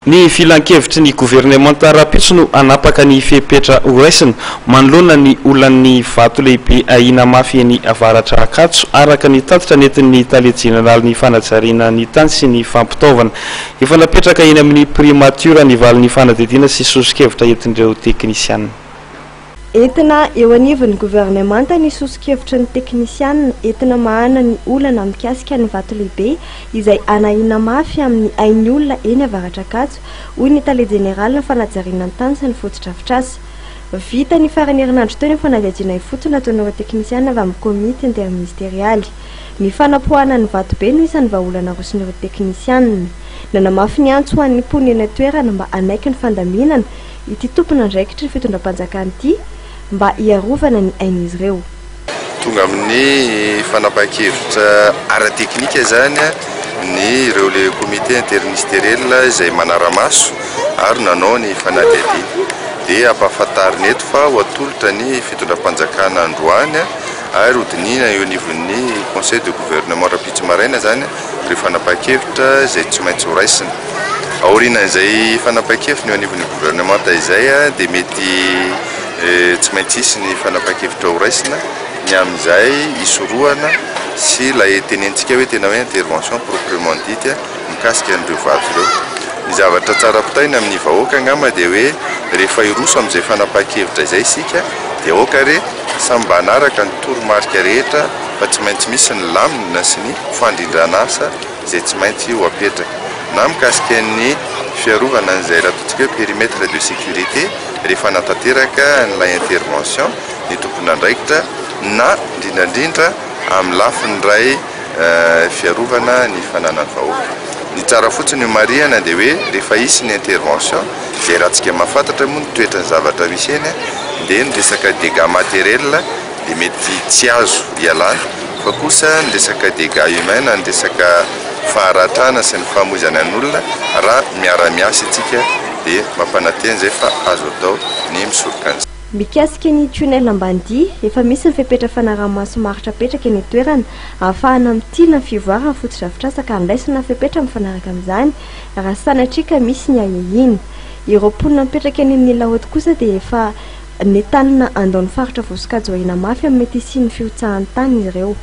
Ny filan-kevitry ny gouvernement Rapitso no anapaka ny fepetra horaisina manoloana ny olan'ny vato lehibe ahina mafy ny avaratra Akatso araka ny tatitra nentin'ny tale jeneraly ny fanajariana ny tany sy ny fampitaovana. Efa napetraka eny amin'ny primature ny valin'ny fanadidina sy sosokevitra entin'ireo teknisianina. Entina eo anivon'ny gouvernemanta ny sosokevitry ny teknisianina entina mahana ny olana mikasika ny vato lehibe izay anahina mafy amin'ny ain'ny olona eny avaratra Akatso hoy ny tale jeneraly ny fanajariana ny tany sy ny fotodrafitrasa. Vita ny farany herinandro teo ny fanadihadiana ifotony ataon'ireo teknisianina avy amin'ny komity interministerialy. Ny fanapohana ny vato be no isan'ny vahaolana rosin'ireo teknisianina. Nanamafy ny antso ho an'ny mpony eny toerana mba anaiky ny fandaminana ity tompona andraikitry ny fitondram-panjakana ity mba hiarovana ny ain'izy ireo. Tonga amin'ny fanapahan-kevitra ara-teknika zany ny ireo le komité interministériel izay manara-maso ary nanao ny fanadihadiana dia ampahafantarina eto fa ho atolotra ny fitondram-panjakana androany ary hodinina eo anivon'ny conseil de gouvernement Rapitso maraina zany ireo fanapahan-kevitra izay tsy maintsy horaisina. Aorianan'izay fanapahan-kevitra eo anivon'ny gouvernement izay dia mety tsy maintsy isy ny fanapahan-kevitra horaisina ny amin'izay isorohana sy ilay tenentsika hoe tena hoe intervention proprement dite mikasika an'ireo vato ireo. Ny zavatra tsara pitaina amin'ny vahoaka angamba dia hoe rehefa iroso amin'izay fanapahan-kevitra izay isika dia aoka re samy mba hanaraka ny toromarika rehetra fa tsy maintsy misy ny lamina sy ny fandrindrana asa izay tsy maintsy ho apetraka na mikasika ny fiarovana an'izay ratotsika hoe périmètre de sécurité rehefa natateraka n'ilay intervention ny tompona andraikitra na indrindrandrindra amin'ny lafiny ray fiarovana ny fananany vahoaka. Ny tsara fotsiny io marihana dia hoe rehefa isy ny intervention izay rahantsika mahafantatra moa ny toetra ny zavatra misy eny dia ny resaka dégâts matériels dia mety tsy azo ialana fa kosa ny resaka dégâts humains ny resaka faharatrana sy ny fahamoizana an'olona raha miara-miasa itsika dia mampananteny izay fa azo atao ny misoroka an'izay. Mikasika ny tunnel Ambandi efa misy ny fepetra fanaraha-maso maritra apetraka eny toerana ahafahana mitila ny fivoarana fotodrafitrasa ka andraisana fepetra mifanaraka amin'izany raha sanatrika misy ny ahihiny. Ireo mponina mipetraka eny amin'ny laoty kosa dia efa netanina andao ny faritra Voasokajy ho ahina mafy amin'ny mety sy ny fiotsahan'ny tany izy ireo.